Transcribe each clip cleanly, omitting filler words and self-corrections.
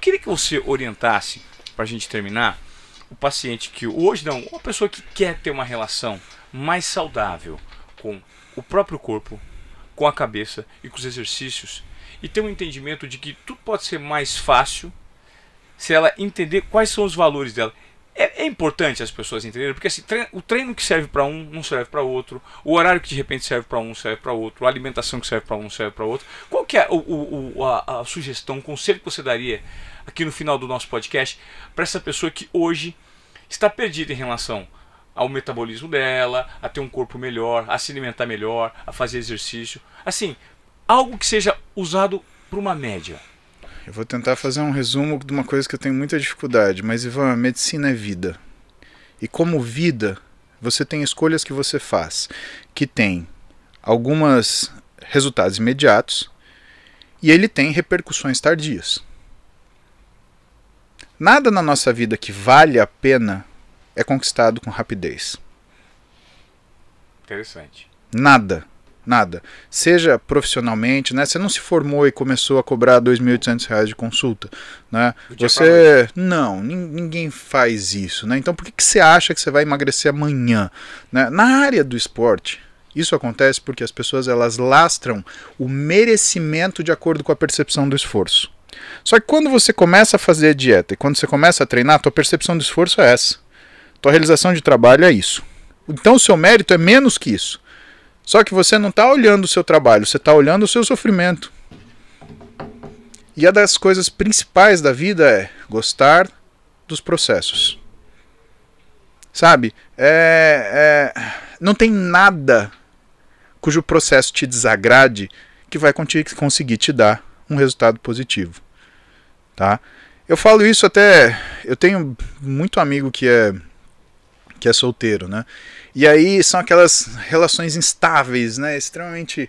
queria que você orientasse, para a gente terminar, o paciente que hoje não, uma pessoa que quer ter uma relação mais saudável com o próprio corpo, com a cabeça e com os exercícios, e ter um entendimento de que tudo pode ser mais fácil se ela entender quais são os valores dela. É importante as pessoas entenderem, porque assim, o treino que serve para um não serve para outro, o horário que de repente serve para um serve para outro, a alimentação que serve para um serve para outro. Qual que é a sugestão, o conselho que você daria aqui no final do nosso podcast para essa pessoa que hoje está perdida em relação ao metabolismo dela, a ter um corpo melhor, a se alimentar melhor, a fazer exercício? Assim, algo que seja usado para uma média. Eu vou tentar fazer um resumo de uma coisa que eu tenho muita dificuldade, mas Ivan, a medicina é vida. E como vida, você tem escolhas que você faz, que tem alguns resultados imediatos e ele tem repercussões tardias. Nada na nossa vida que vale a pena é conquistado com rapidez. Interessante. Nada. Nada. Seja profissionalmente, né? Você não se formou e começou a cobrar R$2.800 de consulta, né? Você... Não, ninguém faz isso, né? Então por que você acha que você vai emagrecer amanhã? Né? Na área do esporte, isso acontece porque as pessoas elas lastram o merecimento de acordo com a percepção do esforço. Só que quando você começa a fazer a dieta e quando você começa a treinar, tua percepção do esforço é essa. Tua realização de trabalho é isso. Então o seu mérito é menos que isso. Só que você não está olhando o seu trabalho, você está olhando o seu sofrimento. E uma das coisas principais da vida é gostar dos processos. Sabe? Não tem nada cujo processo te desagrade que vai conseguir te dar um resultado positivo. Tá? Eu falo isso até... Eu tenho muito amigo que é solteiro, né? E aí são aquelas relações instáveis, né? Extremamente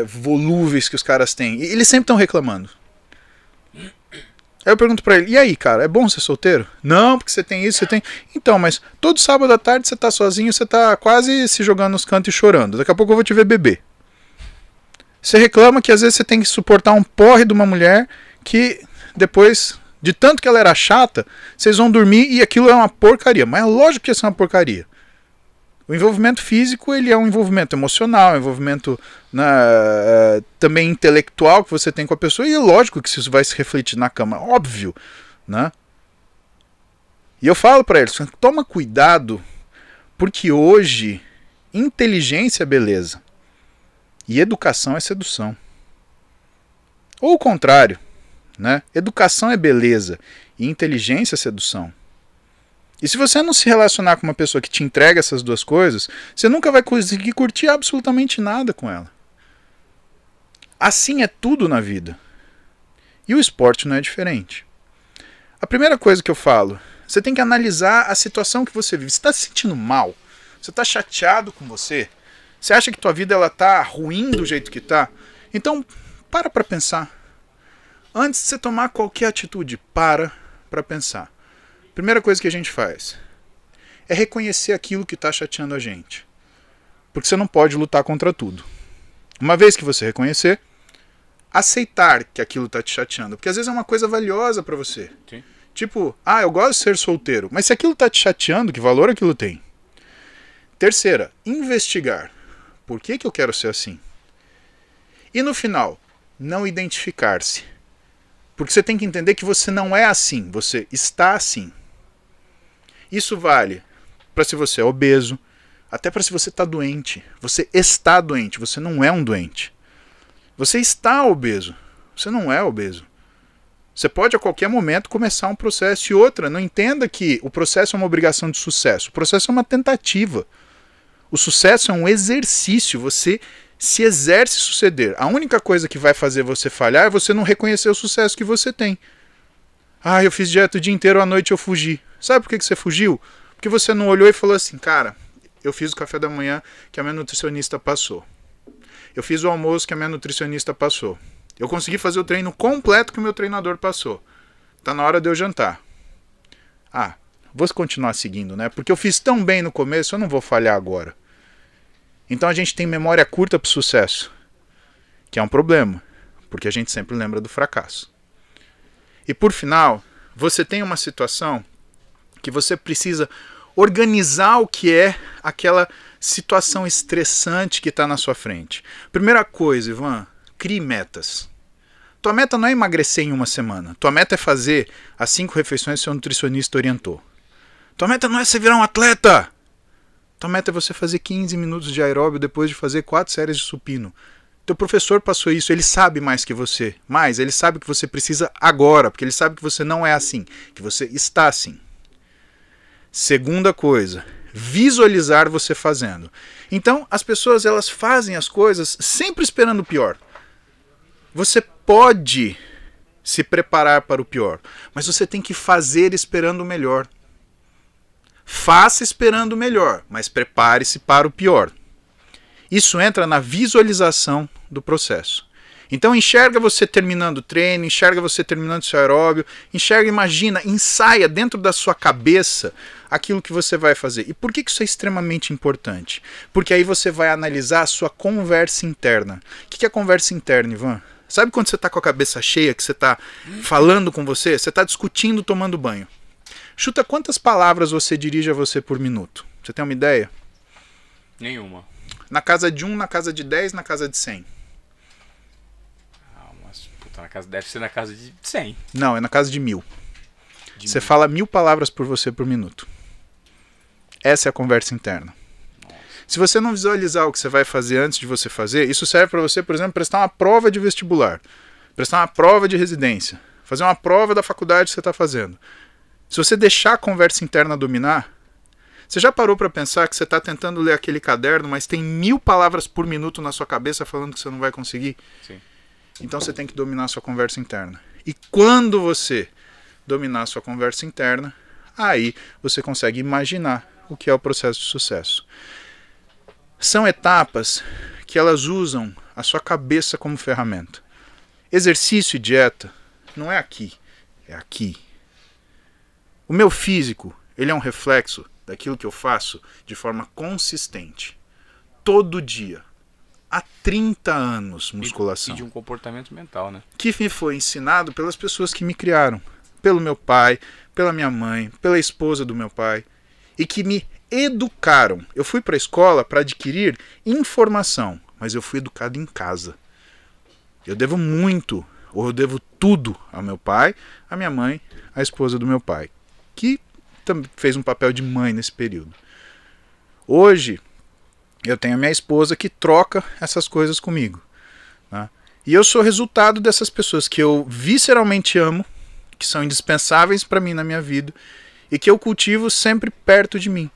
volúveis que os caras têm. E eles sempre estão reclamando. Aí eu pergunto pra ele, e aí, cara, é bom ser solteiro? Não, porque você tem isso, você tem... Então, mas todo sábado à tarde você tá sozinho, você tá quase se jogando nos cantos e chorando. Daqui a pouco eu vou te ver beber. Você reclama que às vezes você tem que suportar um porre de uma mulher que depois... De tanto que ela era chata, vocês vão dormir e aquilo é uma porcaria. Mas é lógico que isso é uma porcaria. O envolvimento físico ele é um envolvimento emocional, um envolvimento também intelectual que você tem com a pessoa. E é lógico que isso vai se refletir na cama, óbvio. Né? E eu falo para eles, toma cuidado, porque hoje inteligência é beleza. E educação é sedução. Ou o contrário. Né? Educação é beleza e inteligência é sedução. E se você não se relacionar com uma pessoa que te entrega essas duas coisas, você nunca vai conseguir curtir absolutamente nada com ela. Assim é tudo na vida. E o esporte não é diferente. A primeira coisa que eu falo, você tem que analisar a situação que você vive. Você está se sentindo mal? Você está chateado com você? Você acha que tua vida está ruim do jeito que está? Então, para pensar. Antes de você tomar qualquer atitude, para pensar. Primeira coisa que a gente faz é reconhecer aquilo que está chateando a gente. Porque você não pode lutar contra tudo. Uma vez que você reconhecer, aceitar que aquilo está te chateando. Porque às vezes é uma coisa valiosa para você. Sim. Tipo, eu gosto de ser solteiro. Mas se aquilo está te chateando, que valor aquilo tem? Terceira, investigar. Por que eu quero ser assim? E no final, não identificar-se. Porque você tem que entender que você não é assim, você está assim. Isso vale para se você é obeso, até para se você está doente. Você está doente, você não é um doente. Você está obeso, você não é obeso. Você pode a qualquer momento começar um processo. E outra, não entenda que o processo é uma obrigação de sucesso. O processo é uma tentativa. O sucesso é um exercício, você se exerce suceder. A única coisa que vai fazer você falhar é você não reconhecer o sucesso que você tem. Eu fiz dieta o dia inteiro, à noite eu fugi. Sabe por que você fugiu? Porque você não olhou e falou assim, cara, eu fiz o café da manhã que a minha nutricionista passou. Eu fiz o almoço que a minha nutricionista passou. Eu consegui fazer o treino completo que o meu treinador passou. Tá na hora de eu jantar. Vou continuar seguindo, né? Porque eu fiz tão bem no começo, eu não vou falhar agora. Então a gente tem memória curta para o sucesso, que é um problema, porque a gente sempre lembra do fracasso. E por final, você tem uma situação que você precisa organizar o que é aquela situação estressante que está na sua frente. Primeira coisa, Ivan, crie metas. Tua meta não é emagrecer em uma semana. Tua meta é fazer as 5 refeições que seu nutricionista orientou. Tua meta não é você virar um atleta. Tua meta é você fazer 15 minutos de aeróbio depois de fazer 4 séries de supino. Teu professor passou isso, ele sabe mais que você. Mas ele sabe que você precisa agora, porque ele sabe que você não é assim, que você está assim. Segunda coisa, visualizar você fazendo. Então, as pessoas elas fazem as coisas sempre esperando o pior. Você pode se preparar para o pior, mas você tem que fazer esperando o melhor. Faça esperando o melhor, mas prepare-se para o pior. Isso entra na visualização do processo. Então enxerga você terminando o treino, enxerga você terminando o seu aeróbio, enxerga, imagina, ensaia dentro da sua cabeça aquilo que você vai fazer. E por que isso é extremamente importante? Porque aí você vai analisar a sua conversa interna. O que é conversa interna, Ivan? Sabe quando você está com a cabeça cheia, que você está falando com você está discutindo tomando banho. Chuta quantas palavras você dirige a você por minuto. Você tem uma ideia? Nenhuma. Na casa de 1, na casa de 10, na casa de 100. Mas puta, deve ser na casa de 100. Não, é na casa de 1000. Você 1000. fala 1000 palavras por você por minuto. Essa é a conversa interna. Nossa. Se você não visualizar o que você vai fazer antes de você fazer, isso serve para você, por exemplo, prestar uma prova de vestibular, prestar uma prova de residência, fazer uma prova da faculdade que você está fazendo. Se você deixar a conversa interna dominar, você já parou para pensar que você está tentando ler aquele caderno, mas tem 1000 palavras por minuto na sua cabeça falando que você não vai conseguir? Sim. Então você tem que dominar a sua conversa interna. E quando você dominar a sua conversa interna, aí você consegue imaginar o que é o processo de sucesso. São etapas que elas usam a sua cabeça como ferramenta. Exercício e dieta não é aqui, é aqui. O meu físico, ele é um reflexo daquilo que eu faço de forma consistente. Todo dia. Há 30 anos, musculação. E de um comportamento mental, né? Que me foi ensinado pelas pessoas que me criaram. Pelo meu pai, pela minha mãe, pela esposa do meu pai. E que me educaram. Eu fui para a escola para adquirir informação, mas eu fui educado em casa. Eu devo muito, ou eu devo tudo ao meu pai, à minha mãe, à esposa do meu pai, que também fez um papel de mãe nesse período. Hoje, eu tenho a minha esposa que troca essas coisas comigo. Né? E eu sou resultado dessas pessoas que eu visceralmente amo, que são indispensáveis para mim na minha vida, e que eu cultivo sempre perto de mim.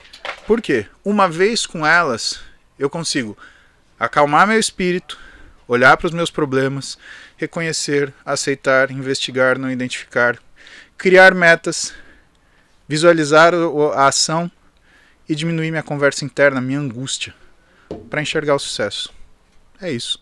Por quê? Uma vez com elas, eu consigo acalmar meu espírito, olhar para os meus problemas, reconhecer, aceitar, investigar, não identificar, criar metas, visualizar a ação e diminuir minha conversa interna, minha angústia, para enxergar o sucesso. É isso.